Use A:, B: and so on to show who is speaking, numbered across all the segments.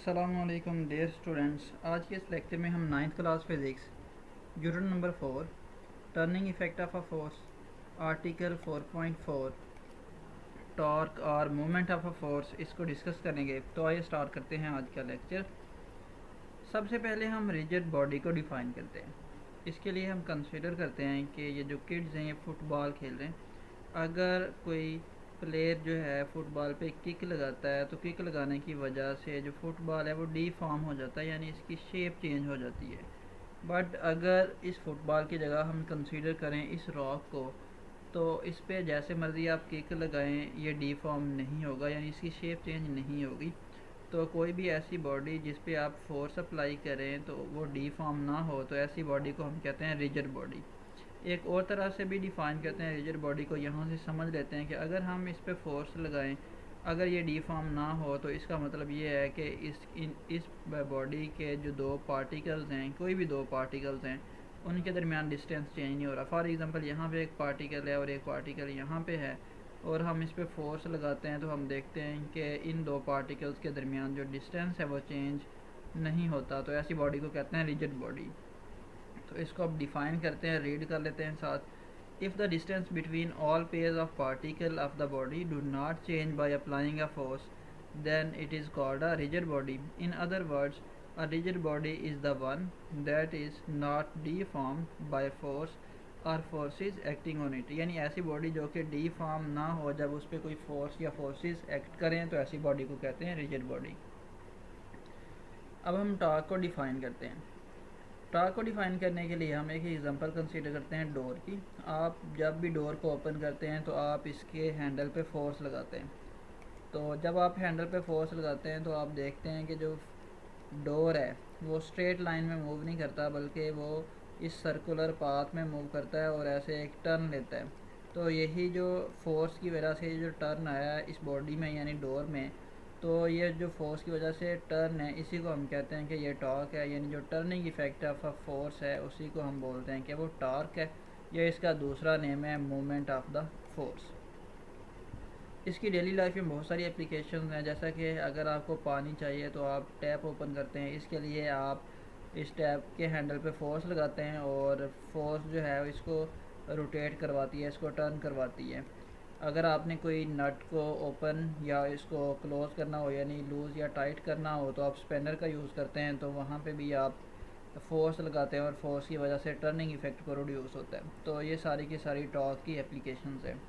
A: अस्सलामुअलैकुम dear students. आज के इस लेक्चर में हम ninth class physics unit number 4 turning effect of a force article 4.4 torque और मूवमेंट ऑफ अ फोर्स इसको डिस्कस करेंगे। तो आइए स्टार्ट करते हैं आज का लेक्चर। सबसे पहले हम रिजिड बॉडी को डिफ़ाइन करते हैं। इसके लिए हम कंसिडर करते हैं कि ये जो किड्स हैं ये फुटबॉल खेल रहे हैं। अगर कोई प्लेयर जो है फुटबॉल पे किक लगाता है तो किक लगाने की वजह से जो फुटबॉल है वो डीफॉर्म हो जाता है, यानी इसकी शेप चेंज हो जाती है। बट अगर इस फुटबॉल की जगह हम कंसीडर करें इस रॉक को, तो इस पे जैसे मर्ज़ी आप किक लगाएं ये डीफॉर्म नहीं होगा, यानी इसकी शेप चेंज नहीं होगी। तो कोई भी ऐसी बॉडी जिस पे आप फोर्स अप्लाई करें तो वो डीफॉर्म ना हो, तो ऐसी बॉडी को हम कहते हैं रिजिड बॉडी। एक और तरह से भी डिफ़ाइन करते हैं रिजिड बॉडी को। यहाँ से समझ लेते हैं कि अगर हम इस पे फोर्स लगाएं, अगर ये डीफॉर्म ना हो तो इसका मतलब ये है कि इस बॉडी के जो दो पार्टिकल्स हैं, कोई भी दो पार्टिकल्स हैं, उनके दरमियान डिस्टेंस चेंज नहीं हो रहा। फॉर एग्ज़ाम्पल यहाँ पे एक पार्टिकल है और एक पार्टिकल यहाँ पे है, और हम इस पे फोर्स लगाते हैं तो हम देखते हैं कि इन दो पार्टिकल्स के दरमियान जो डिस्टेंस है वो चेंज नहीं होता। तो ऐसी बॉडी को कहते हैं रिजिड बॉडी। तो इसको अब डिफ़ाइन करते हैं, रीड कर लेते हैं साथ। If the distance between all pairs of particle of the body do not change by applying a force then it is called a rigid body. In other words, a rigid body is the one that is not deformed by force or forces acting on it. यानी ऐसी body जो कि D Pharm ना हो जब उस पर कोई फोर्स या फोर्सेस एक्ट करें, तो ऐसी बॉडी को कहते हैं रिजिड बॉडी। अब हम टॉर्क को डिफ़ाइन करते हैं। टॉर्क को डिफ़ाइन करने के लिए हम एक एग्जांपल कंसीडर करते हैं डोर की। आप जब भी डोर को ओपन करते हैं तो आप इसके हैंडल पे फोर्स लगाते हैं। तो जब आप हैंडल पे फोर्स लगाते हैं तो आप देखते हैं कि जो डोर है वो स्ट्रेट लाइन में मूव नहीं करता, बल्कि वो इस सर्कुलर पाथ में मूव करता है और ऐसे एक टर्न लेता है। तो यही जो फोर्स की वजह से जो टर्न आया है इस बॉडी में यानी डोर में, तो ये जो फोर्स की वजह से टर्न है इसी को हम कहते हैं कि ये टॉर्क है। यानी जो turning effect of a force है उसी को हम बोलते हैं कि वो टॉर्क है। ये इसका दूसरा नेम है मूवमेंट ऑफ द फोर्स। इसकी डेली लाइफ में बहुत सारी एप्लीकेशंस हैं। जैसा कि अगर आपको पानी चाहिए तो आप टैप ओपन करते हैं, इसके लिए आप इस टैप के हैंडल पे फोर्स लगाते हैं और फोर्स जो है इसको रोटेट करवाती है, इसको टर्न करवाती है। अगर आपने कोई नट को ओपन या इसको क्लोज़ करना हो, यानी लूज़ या टाइट करना हो, तो आप स्पैनर का यूज़ करते हैं, तो वहाँ पे भी आप फोर्स लगाते हैं और फोर्स की वजह से टर्निंग इफ़ेक्ट प्रोड्यूस होता है। तो ये सारी की सारी टॉर्क की एप्लीकेशंस हैं।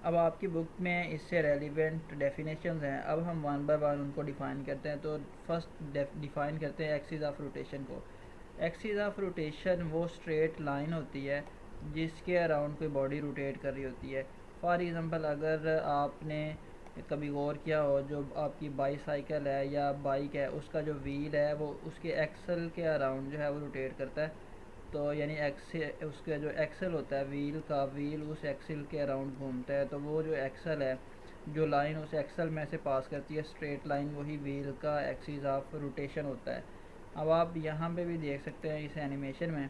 A: अब आपकी बुक में इससे रेलिवेंट डेफिनेशंस हैं। अब हम वन बाय वन उनको डिफ़ाइन करते हैं। तो फर्स्ट डिफ़ाइन करते हैं एक्सिस ऑफ रोटेशन को। एक्सिस ऑफ रोटेशन वो स्ट्रेट लाइन होती है जिसके अराउंड कोई बॉडी रोटेट कर रही होती है। फॉर एग्ज़ाम्पल अगर आपने कभी गौर किया हो, जो आपकी बाईसाइकिल है या बाइक है उसका जो व्हील है वो उसके एक्सल के अराउंड जो है वो रोटेट करता है। तो यानी उसका जो एक्सल होता है व्हील का, व्हील उस एक्सल के अराउंड घूमता है। तो वो जो एक्सल है, जो लाइन उस एक्सल में से पास करती है स्ट्रेट लाइन, वही व्हील का एक्सिस ऑफ रोटेशन होता है। अब आप यहाँ पे भी देख सकते हैं इस एनिमेशन में,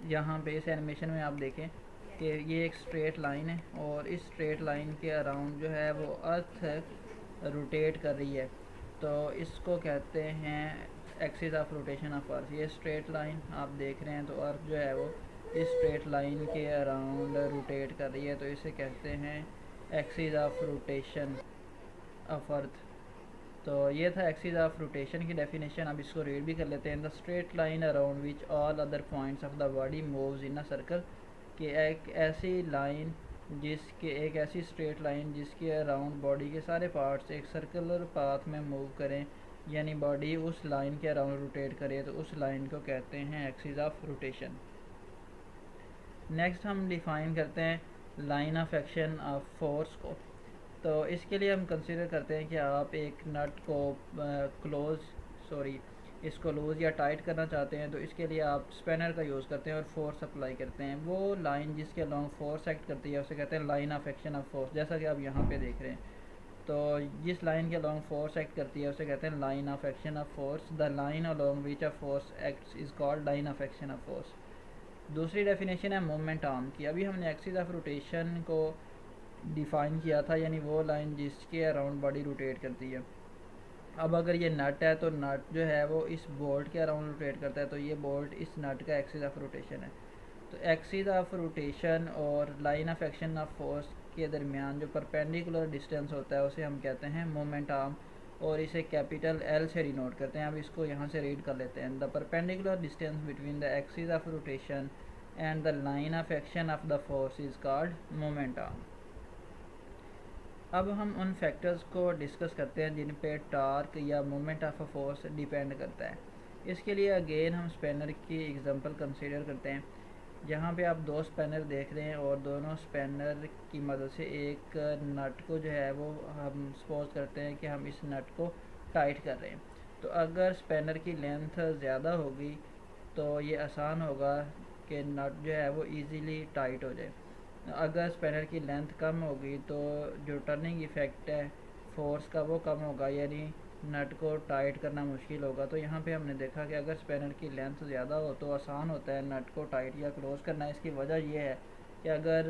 A: यहाँ पे इस एनिमेशन में आप देखें कि ये एक स्ट्रेट लाइन है और इस स्ट्रेट लाइन के अराउंड जो है वो अर्थ रोटेट कर रही है। तो इसको कहते हैं axis of rotation of earth. ये स्ट्रेट लाइन आप देख रहे हैं, तो अर्थ जो है वो इस स्ट्रेट लाइन के अराउंड रोटेट कर रही है, तो इसे कहते हैं axis of rotation of earth. तो ये था एक्सिस ऑफ रोटेशन की डेफिनेशन। अब इसको रीड भी कर लेते हैं। The straight line around which all other points of the body moves in a circle. कि एक ऐसी लाइन जिसके एक ऐसी स्ट्रेट लाइन जिसके अराउंड बॉडी के सारे पार्ट्स एक सर्कुलर पाथ में मूव करें, यानी बॉडी उस लाइन के अराउंड रोटेट करे, तो उस लाइन को कहते हैं एक्सिस ऑफ रोटेशन। नेक्स्ट हम डिफ़ाइन करते हैं line of action of force को। तो इसके लिए हम कंसिडर करते हैं कि आप एक नट को इसको लूज़ या टाइट करना चाहते हैं, तो इसके लिए आप स्पैनर का यूज़ करते हैं और फोर्स अप्लाई करते हैं। वो लाइन जिसके लॉन्ग फोर्स एक्ट करती है उसे कहते हैं line of action of force, जैसा कि आप यहाँ पे देख रहे हैं। तो जिस लाइन के लॉन्ग फोर्स एक्ट करती है उसे कहते हैं line of action of force. The line along which a force acts is called line of action of force. दूसरी डेफिनेशन है मोमेंट आर्म की। अभी हमने एक्सिस ऑफ रोटेशन को डिफ़ाइन किया था, यानी वो लाइन जिसके अराउंड बॉडी रोटेट करती है। अब अगर ये नट है तो नट जो है वो इस बोल्ट के अराउंड रोटेट करता है, तो ये बोल्ट इस नट का एक्सिस ऑफ रोटेशन है। तो एक्सिस ऑफ रोटेशन और line of action of force के दरमियान जो परपेंडिकुलर डिस्टेंस होता है उसे हम कहते हैं मोमेंट आर्म, और इसे कैपिटल एल से डिनोट करते हैं। अब इसको यहाँ से रीड कर लेते हैं। The perpendicular distance between the axis of rotation and the line of action of the force is called moment arm. अब हम उन फैक्टर्स को डिस्कस करते हैं जिन पे टार्क या moment of a force depend करता है। इसके लिए अगेन हम स्पैनर की एग्जांपल कंसीडर करते हैं। जहाँ पे आप दो स्पैनर देख रहे हैं और दोनों स्पैनर की मदद से एक नट को जो है वो हम सपोज करते हैं कि हम इस नट को टाइट कर रहे हैं। तो अगर स्पैनर की लेंथ ज़्यादा होगी तो ये आसान होगा कि नट जो है वो इजीली टाइट हो जाए। अगर स्पैनर की लेंथ कम होगी तो जो टर्निंग इफ़ेक्ट है फोर्स का वो कम होगा, यानी नट को टाइट करना मुश्किल होगा। तो यहाँ पे हमने देखा कि अगर स्पैनर की लेंथ ज़्यादा हो तो आसान होता है नट को टाइट या क्लोज़ करना। इसकी वजह यह है कि अगर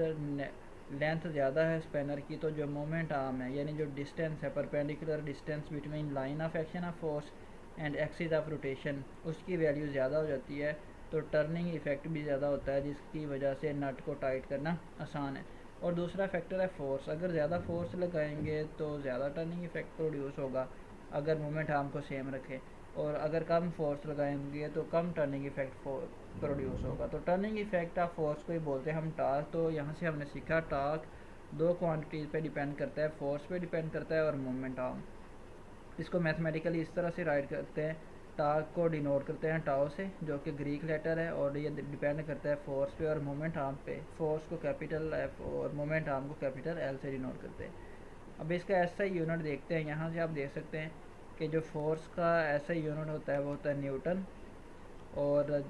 A: लेंथ ज़्यादा है स्पैनर की तो जो मोमेंट आर्म है, यानी जो डिस्टेंस है perpendicular distance between line of action of force and axis of rotation, उसकी वैल्यू ज़्यादा हो जाती है। तो टर्निंग इफ़ेक्ट भी ज़्यादा होता है जिसकी वजह से नट को टाइट करना आसान है। और दूसरा फैक्टर है फोर्स। अगर ज़्यादा फोर्स लगाएंगे तो ज़्यादा टर्निंग इफ़ेक्ट प्रोड्यूस होगा अगर मोमेंट आर्म को सेम रखें, और अगर कम फोर्स लगाएंगे तो कम टर्निंग इफ़ेक्ट प्रोड्यूस होगा। तो टर्निंग इफ़ेक्ट ऑफ फोर्स को ही बोलते हैं हम टार्क। तो यहाँ से हमने सीखा टार्क दो क्वांटिटीज़ पे डिपेंड करता है, फोर्स पे डिपेंड करता है और मोमेंट आर्म। इसको मैथमेटिकली इस तरह से राइट करते हैं, टार्क को डिनोट करते हैं टाउ से जो कि ग्रीक लेटर है, और ये डिपेंड करता है फोर्स पे और मोमेंट आर्म पे। फोर्स को कैपिटल एफ और मोमेंट आर्म को कैपिटल एल से डिनोट करते हैं। अब इसका ऐसा यूनिट देखते हैं। यहाँ से आप देख सकते हैं कि जो फोर्स का ऐसा यूनिट होता है वो होता है न्यूटन, और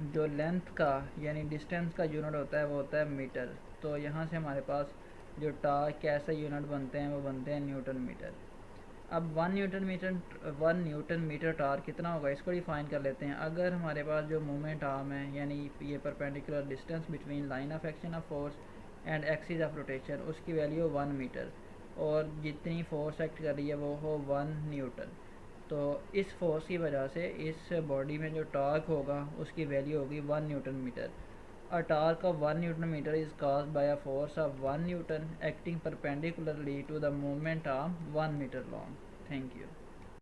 A: जो लेंथ का यानी डिस्टेंस का यूनिट होता है वो होता है मीटर। तो यहाँ से हमारे पास जो टार्क के ऐसे यूनिट बनते हैं वो बनते हैं न्यूटन मीटर। अब 1 न्यूटन मीटर टार्क कितना होगा इसको डिफाइन कर लेते हैं। अगर हमारे पास जो मोमेंट आर्म है यानी ये perpendicular distance between line of action of force and axis of rotation, उसकी वैल्यू 1 मीटर, और जितनी फोर्स एक्ट कर रही है वो हो 1 न्यूटन। तो इस फोर्स की वजह से इस बॉडी में जो टार्क होगा उसकी वैल्यू होगी 1 newton metre. A torque of 1 Newton meter is caused by a force of 1 Newton acting perpendicularly to the moment arm 1 meter long. Thank you.